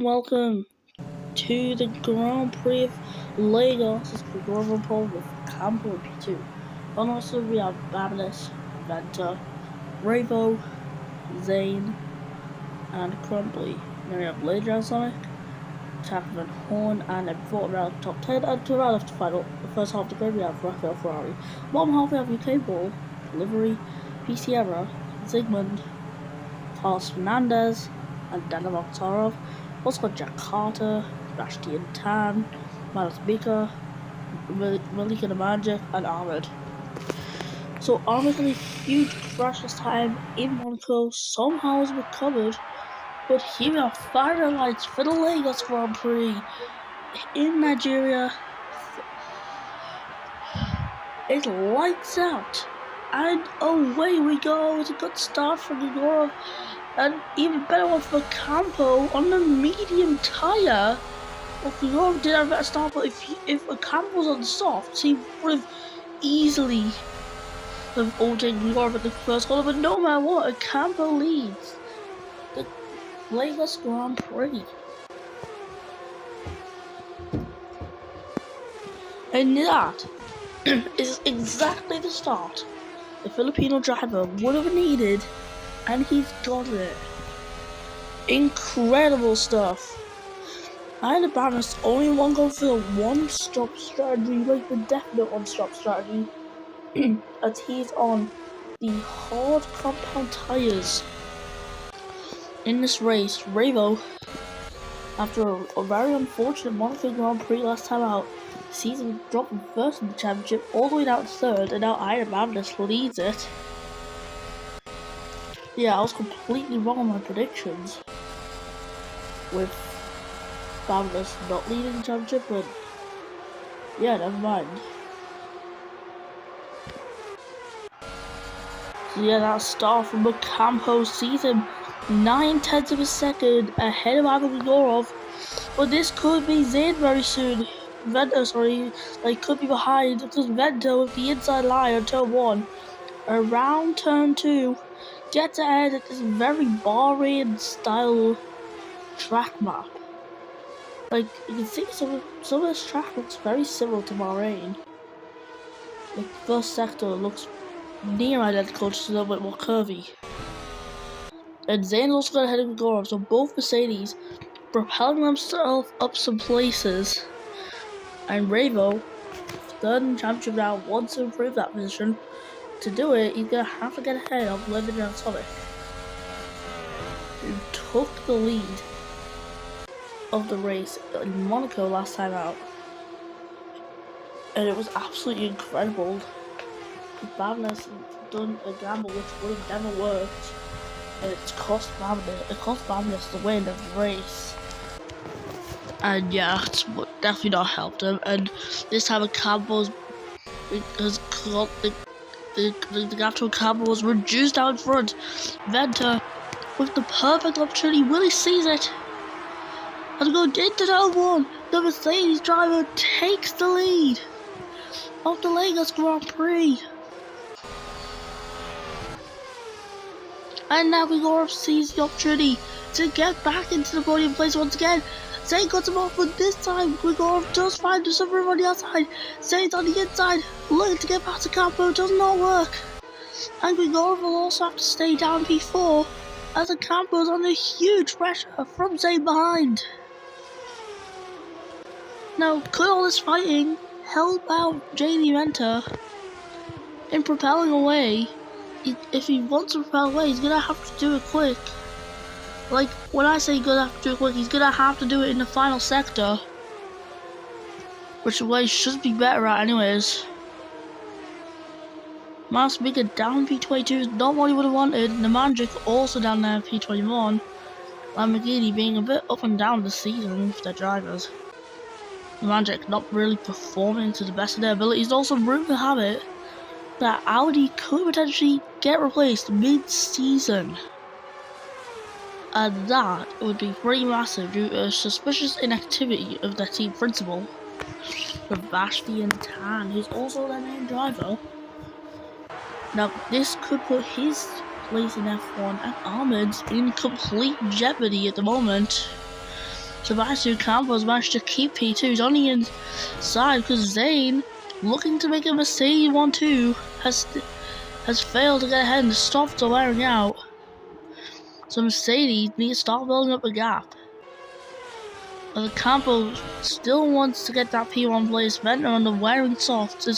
and welcome to the Grand Prix of Lagos. This is Gregor Paul with Campo in P2. On also we have Babylus, Venta, Ravo, Zane, and Crumbly. Then we have Laser Sonic, Chapman Horn, and a vote around top 10. And to round off the the first half of the grid, we have Rafael Ferrari. Bottom half we have UK Ball, Delivery, P Sierra, Zygmunt, Carlos Fernandez, and Dana Mokhtarov. Also got Jack Carter, Sebastian Tan, Miles Baker, Malika the Magic, and Ahmed. So Ahmed had a huge crash this time in Monaco, somehow has recovered, but here we are final lights for the Lagos Grand Prix in Nigeria. It lights out, and away we go. It's a good start from Igorov. And even better one for Campo on the medium tyre. Well, Igorov did have a better start, but if Campo was on the softs, he would have easily overtaken Igorov at the first corner. But no matter what, Campo leads the Lagos Grand Prix. And that is exactly the start the Filipino driver would have needed, and he's got it. Incredible stuff. I had a balance only one go for the one-stop strategy, like the definite one-stop strategy, as he's on the hard compound tyres. In this race, Ravo, after a very unfortunate Monaco Grand Prix last time out, sees him drop from first in the championship all the way down to third, and now Iron Madness leads it. Yeah, I was completely wrong on my predictions with Babylus not leading the championship, but yeah, never mind. So yeah, that start from Campo sees him 9/10 of a second ahead of Ivan Igorov, but this could be Zayn very soon. Venta, could be behind because Venta with the inside line on turn 1, around turn 2, gets ahead at this very Bahrain style track map. Like, you can see some of this track looks very similar to Bahrain. Like, the first sector looks near identical, just a little bit more curvy. And Zayn also got ahead of Igorov, so both Mercedes propelling themselves up some places. And Ravo, third in the championship now, wants to improve that position. To do it, he's going to have to get ahead of Living and Sonic, who took the lead of the race in Monaco last time out. And it was absolutely incredible. Babylus done a gamble which would have never worked, and it cost Babylus the win of the race. And yeah, it's definitely not helped him. And this time Campbell's because the gap to Campbell was reduced down front. Venta with the perfect opportunity, Willie sees it and goes into turn 1. The Mercedes driver takes the lead of the Lagos Grand Prix. And now Igorov sees the opportunity to get back into the podium place once again. Zayn cuts him off, but this time Igorov does find some room on the outside. Zayn's on the inside, looking to get past the Campo, does not work. And Igorov will also have to stay down P4 as the Campo is under huge pressure from Zayn behind. Now, could all this fighting help out JD Venta in propelling away? If he wants to propel away, he's gonna have to do it quick. Like, when I say he's gonna have to do it quick, he's gonna have to do it in the final sector, which way should be better at anyways. Miles Baker down P22 is not what he would have wanted. The Magic also down there P21. Lamborghini being a bit up and down this season for their drivers. The Magic not really performing to the best of their abilities. Also, rumor have it that Audi could potentially get replaced mid-season, and that would be pretty massive due to suspicious inactivity of their team principal, Sebastian Tan, who's also their main driver. Now, this could put his place in F1 and Ahmed's in complete jeopardy at the moment. Sebastian Campos managed to keep P2. He's only inside because Zane, looking to make a Mercedes 1-2, has failed to get ahead and stopped the wearing out. So Mercedes needs to start building up a gap. But the Campo still wants to get that P1 place. Venter on the wearing soft will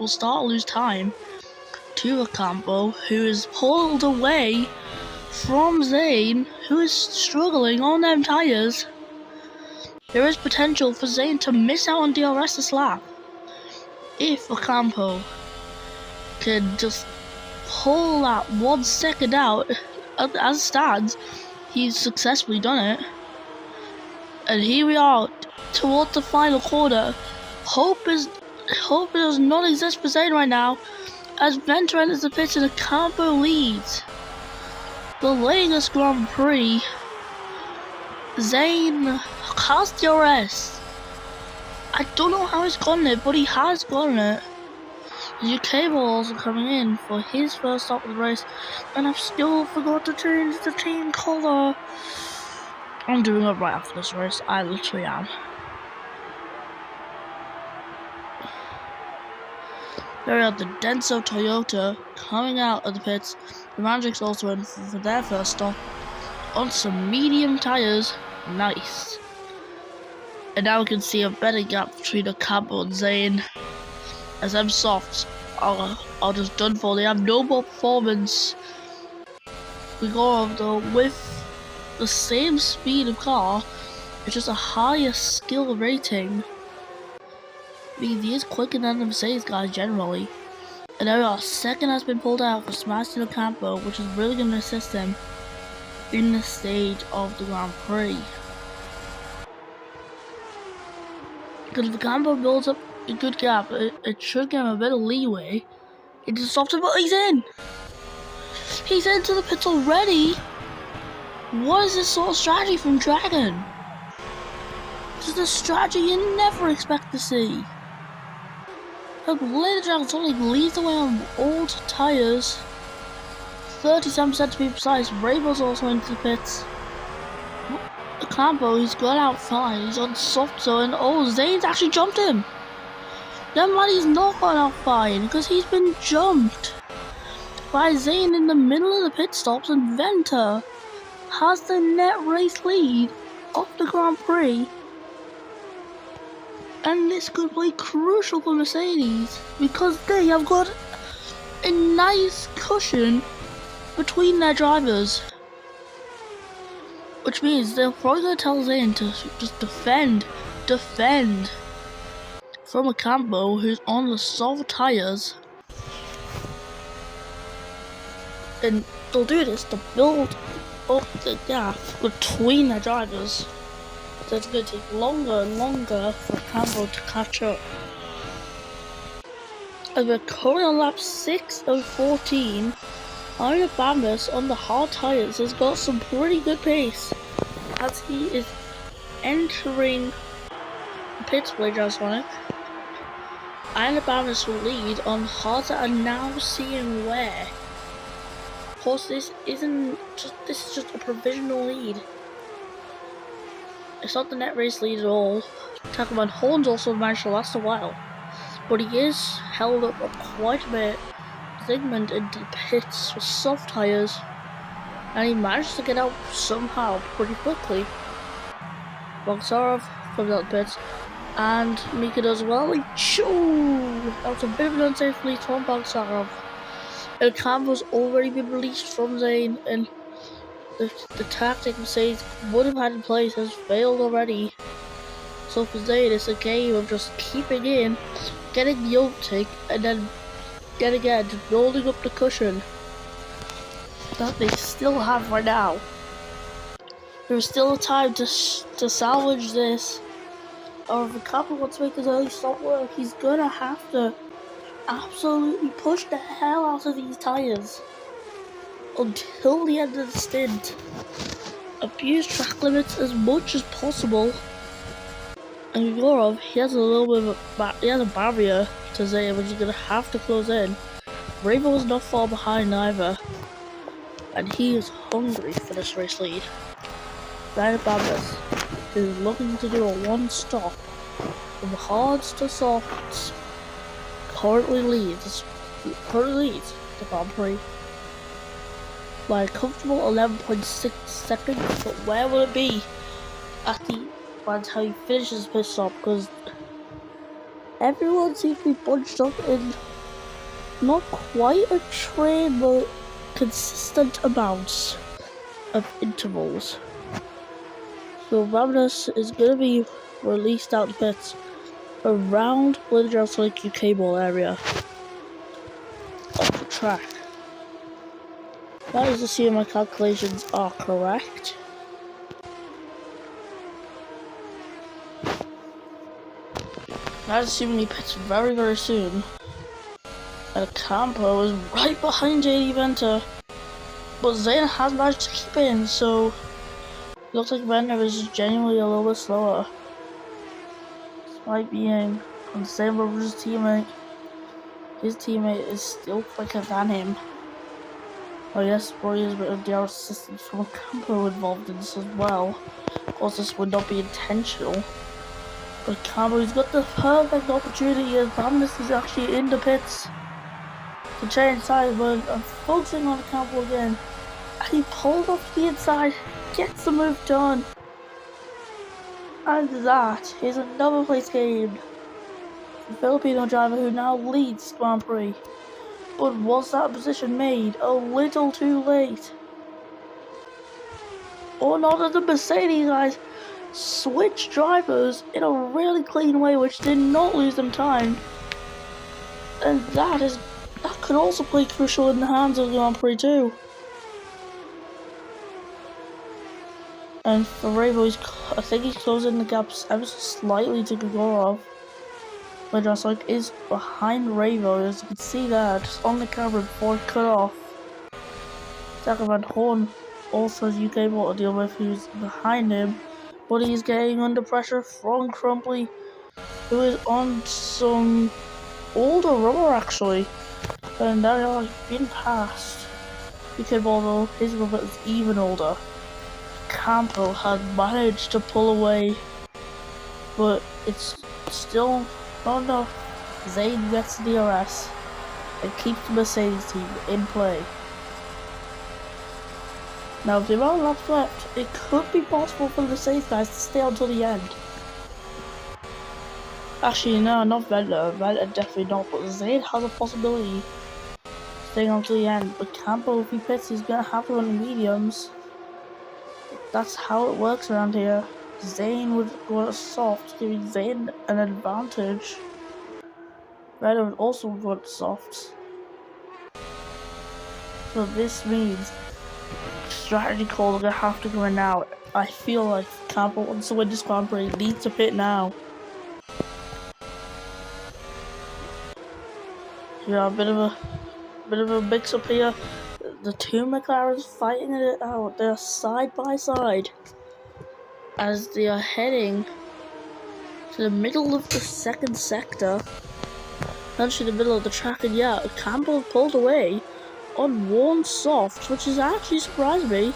start to lose time to the Campo, who is pulled away from Zane, who is struggling on them tyres. There is potential for Zane to miss out on DRS this lap. If Ocampo can just pull that 1 second out, as it stands, he's successfully done it. And here we are towards the final quarter. Hope does not exist for Zane right now, as Venter enters the pits and Ocampo leads the Lagos Grand Prix. Zane has DRS. I don't know how he's gotten it, but he has gotten it. The UK ball also coming in for his first stop of the race, and I've still forgot to change the team colour. I'm doing it right after this race, I literally am. There we are, the Denso Toyota coming out of the pits. The Mandrix also in for their first stop on some medium tyres. Nice. And now we can see a better gap between Ocampo and Zane, as them softs are just done for. They have no more performance. We go on though with the same speed of car, it's just a higher skill rating. He is quicker than the Mercedes guys generally. And there we are, second has been pulled out for Sebastian Ocampo, which is really going to assist him in the stage of the Grand Prix. Because if Ocampo builds up a good gap, it should give him a bit of leeway. It just stops him, but he's in! He's into the pits already! What is this sort of strategy from Dragon? This is a strategy you never expect to see. Look, Lady Dragon totally leads the way on old tyres. 37% to be precise. Rainbow's also into the pits. Ocampo, he's got out fine. He's on soft zone. Oh, Zane's actually jumped him. Never mind, he's not gone out fine because he's been jumped by Zane in the middle of the pit stops, and Venter has the net race lead of the Grand Prix. And this could be crucial for Mercedes because they have got a nice cushion between their drivers. Which means they're probably going to tell Zane to just defend from Ocampo, who's on the soft tyres. And they'll do this to build up the gap between their drivers. So it's going to take longer and longer for Ocampo to catch up. As we're currently on lap 6 of 14, Iron Bambus on the hard tyres has got some pretty good pace as he is entering the pits for Jasonic. Iron Bambus will lead on hards that are now seeing wear. Of course, this is just a provisional lead. It's not the net race lead at all. Tackleman Horns also managed to last a while, but he is held up quite a bit. Zygmunt into the pits with soft tyres, and he managed to get out somehow pretty quickly. Bogsarov comes out the pits, and Mika does well. That was a bit of an unsafe release from Bogsarov. El Campo's already been released from Zane, and the tactic Mercedes would have had in place has failed already. So for Zane, it's a game of just keeping in, getting the overtake, and then yet again just building up the cushion that they still have right now. There's still a time to salvage this, or if Ocampo wants to make his early stop work, he's gonna have to absolutely push the hell out of these tyres until the end of the stint. Abuse track limits as much as possible. And Gorov, he has a little bit of a barrier to Zane, which he's gonna have to close in. Rainbow is not far behind either, and he is hungry for this race lead. Ryan Bambus who's looking to do a one-stop from hards to softs, currently leads the Grand Prix by a comfortable 11.6 seconds. But where will it be by the time he finishes pit stop? Because everyone seems to be bunched up in not quite a train, but consistent amounts of intervals. So Ravenous is going to be released out the pits around Blinders Lake UK Ball area of the track. That is assuming my calculations are correct. That is assuming he pits very, very soon. And Campo is right behind A.G.E Venter, but Zane has managed to keep in, so it looks like Venter is just genuinely a little bit slower. Despite being on the same level as his teammate is still quicker than him. Oh yes, probably is a bit of DR assistance from Campo involved in this as well. Of course, this would not be intentional. But Campo's got the perfect opportunity as Ravenous is actually in the pits to change sides, but I'm focusing on Campo again. And he pulls off the inside, gets the move done. And that is another place gained. The Filipino driver who now leads Grand Prix. But was that position made a little too late? Or not, as the Mercedes guys switch drivers in a really clean way, which did not lose them time. And that could also play crucial in the hands of the Grand Prix too. And for Ravo, I think he's closing the gaps ever so slightly to Gregorov. But just like is behind Ravo, as you can see that just on the camera before it cut off. Zachary Van Horn also has UK ball to deal with, who's behind him, but he's getting under pressure from Crumply, who is on some older rubber actually, and that has been passed. UK ball though, his rubber is even older. Campo has managed to pull away, but it's still not enough. Zane gets the DRS and keeps the Mercedes team in play. Now, with the amount of laps left, it could be possible for the Mercedes guys to stay until the end. Actually, no, not Venter. Venter definitely not, but Zane has a possibility of staying until the end. But Campo, if he pits, he's going to have to run the mediums. That's how it works around here. Zane would go soft, giving Zane an advantage. Venter would also go soft. So this means strategy calls are gonna have to go in now. I feel like Campo wants to win this Grand Prix, needs to pit now. Yeah, a bit of a mix up here. The two McLarens fighting it out. They're side by side as they are heading to the middle of the second sector. Actually, the middle of the track, and yeah, Campo pulled away on one soft, which is actually surprised me.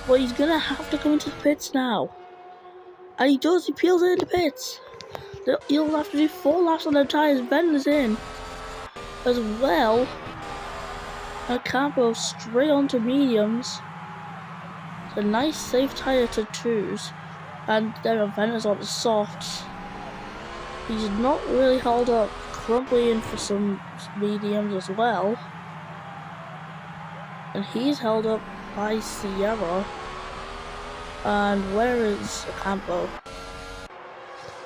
But he's gonna have to come into the pits now. And he does, he peels it into pits. He'll have to do 4 laps on their tyres. Venter's in as well. And Campo straight onto mediums. It's a nice safe tyre to 2s. And then Venter's on the softs. He's not really held up. Crumply in for some mediums as well. And he's held up by Sierra. And where is Campo?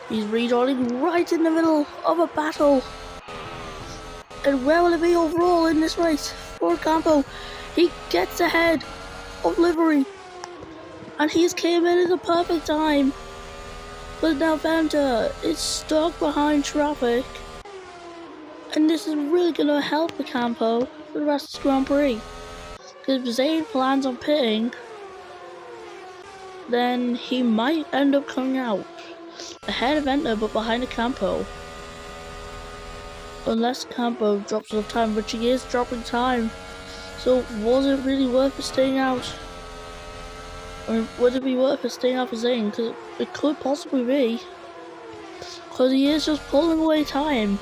He's rejoining right in the middle of a battle. And where will it be overall in this race for Campo? He gets ahead of Livery. And he's came in at the perfect time. But now Venter is stuck behind traffic. And this is really going to help the Campo for the rest of the Grand Prix. Because if Zane plans on pitting, then he might end up coming out ahead of Venter but behind the Campo. Unless Campo drops enough time, which he is dropping time. So was it really worth it staying out? Or would it be worth it staying out for Zane? Because it could possibly be. Because he is just pulling away time.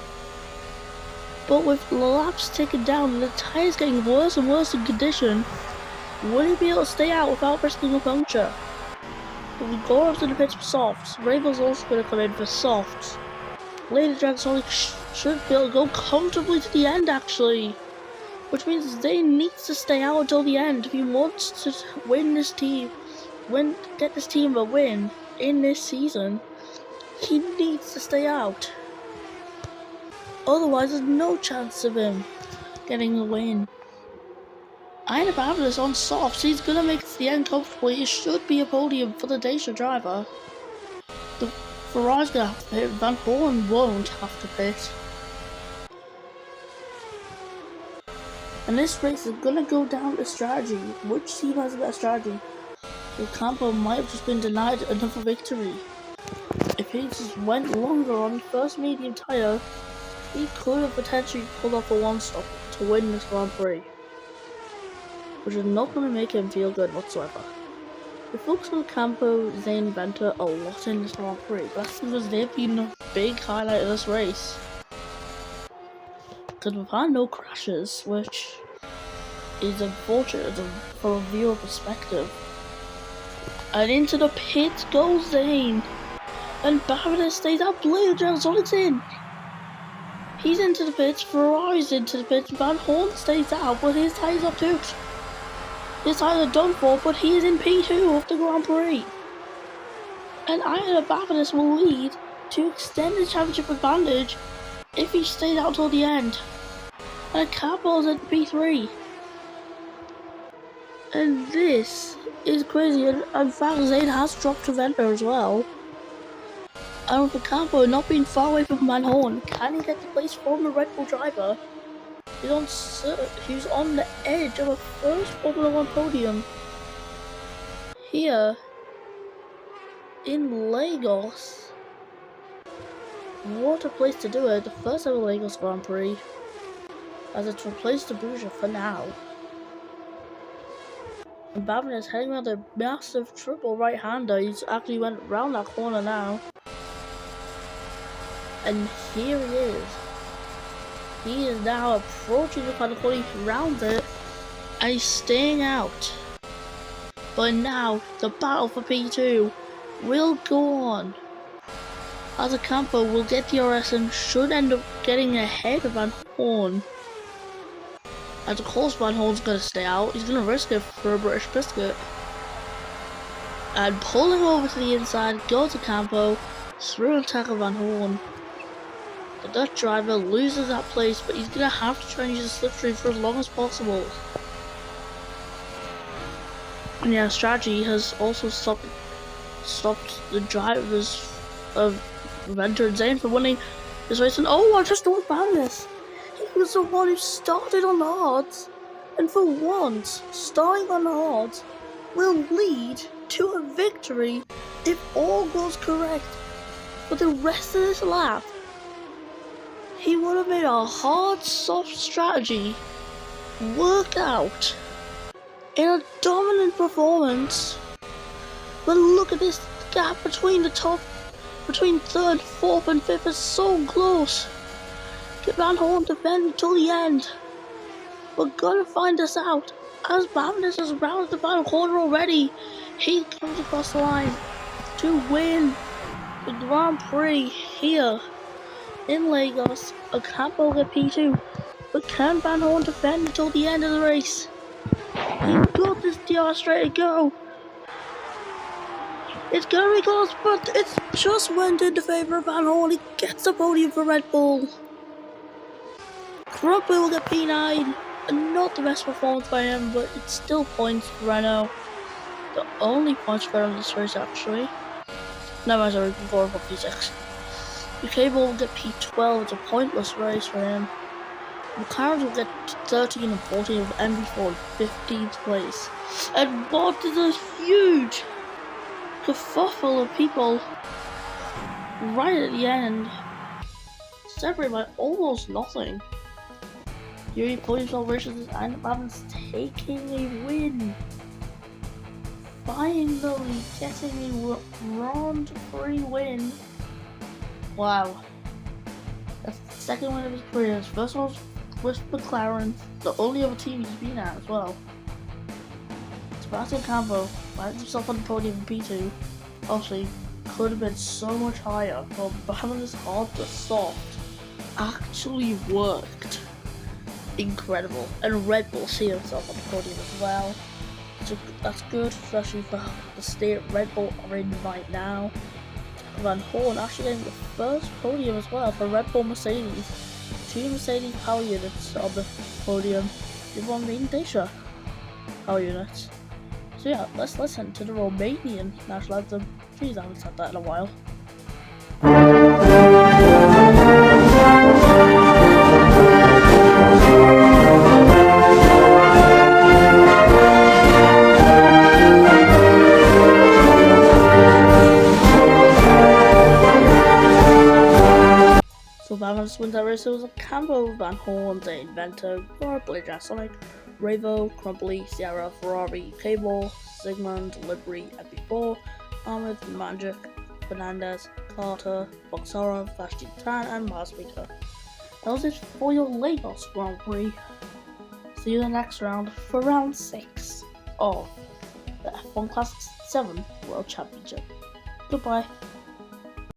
But with laps ticking down and the tyres getting worse and worse in condition, will he be able to stay out without risking a puncture? But we go up to the pits for softs. Raven's also going to come in for softs. Lady Dragon should be able to go comfortably to the end actually. Which means Zane needs to stay out until the end if he wants to win this team. Get this team a win in this season, he needs to stay out. Otherwise, there's no chance of him getting a win. I end up having this on softs. He's gonna make it to the end comfortably. It should be a podium for the Dacia driver. The Ferrari's gonna have to pit. Van Horn won't have to pit. And this race is gonna go down to strategy. Which team has a better strategy? So Campo might have just been denied another victory. If he just went longer on the first medium tyre, he could have potentially pulled off a one-stop to win this Grand Prix. Which is not going to make him feel good whatsoever. We focus on Campo, Zane, and Venter a lot in this Grand Prix. That's because they've been a big highlight of this race. Because we've had no crashes, which is unfortunate from a viewer perspective. And into the pit goes Zane. And Barrett stays out. Blade Sonic's in. He's into the pits. Ferrari's into the pits. Van Horn stays out, but his tyres are tooked. His tyres are done for, but he is in P2 of the Grand Prix. And either Barrett will lead to extend the championship advantage if he stays out till the end. And Capo's at P3. And this is crazy. And in fact, Zane has dropped to Venter as well. And with Campo not being far away from Van Horn, can he get the place from the Red Bull driver? He's on the edge of a first Formula 1 podium. Here in Lagos. What a place to do it. The first ever Lagos Grand Prix. As it's replaced Abuja for now. And Babin is heading around a massive triple right-hander. He's actually went around that corner now. And here he is. He is now approaching the final 40 round it. And he's staying out. But now, the battle for P2 will go on. As a Campo will get DRS and should end up getting ahead of Van Horn. As of course Van Horn's going to stay out. He's going to risk it for a British biscuit. And pulling over to the inside, goes to Campo. Through an attack of Van Horn. The Dutch driver loses that place, but he's going to have to try and use the slipstream for as long as possible. And yeah, strategy has also stopped the drivers of Venter and Zane from winning this race. And oh, I just don't found this. He was the one who started on the hards. And for once, starting on the hards will lead to a victory if all goes correct. But the rest of this lap, he would have made a hard, soft strategy work out in a dominant performance. But look at this gap between between third, fourth, and fifth is so close. Get Van Horn defend until the end. We're gonna find this out. As Bamness has rounded the final corner already, he comes across the line to win the Grand Prix here in Lagos. A Campo get P2, but can Van Horn defend until the end of the race? He got this DRS straight to go. It's gonna be close, but it's just went in the favour of Van Horn. He gets the podium for Red Bull. Grumpy will get P9. Not the best performance by him, but it's still points for Renault. The only points for him in this race, actually. No, I'm sorry, before P6. UK will get P12. It's a pointless race for him. McLaren will get 13 and 14 with MB4 in 15th place. And what is a huge kerfuffle of people right at the end, separated by almost nothing. Yuri podium celebrations and Babin's taking a win. finally getting a round 3 win. Wow. That's the second win of his career. His first one was with McLaren, the only other team he's been at as well. Sebastian Campo finds himself on the podium in P2. Obviously, could have been so much higher, but balance hard to soft actually worked. Incredible. And Red Bull see himself on the podium as well. So that's good, especially for the state Red Bull are in right now. Van Horn actually getting the first podium as well for Red Bull Mercedes. 2 Mercedes power units on the podium, with 1 main Dacia power units. So yeah, let's listen to the Romanian national anthem. Jeez, I haven't said that in a while. So Batman's wins that race was Campo, Van Horn, the Inventor, Blazer, Sonic, Ravo, Crumbly, Sierra, Ferrari, Cable, Sigmund, Liberty, MP4, Ahmed, Magic, Fernandez, Carter, Boxara, Fashion Tan, and Marsmaker. That was it for your Lagos Grand Prix. See you in the next round for round 6 of the F1 Class 7 World Championship. Goodbye.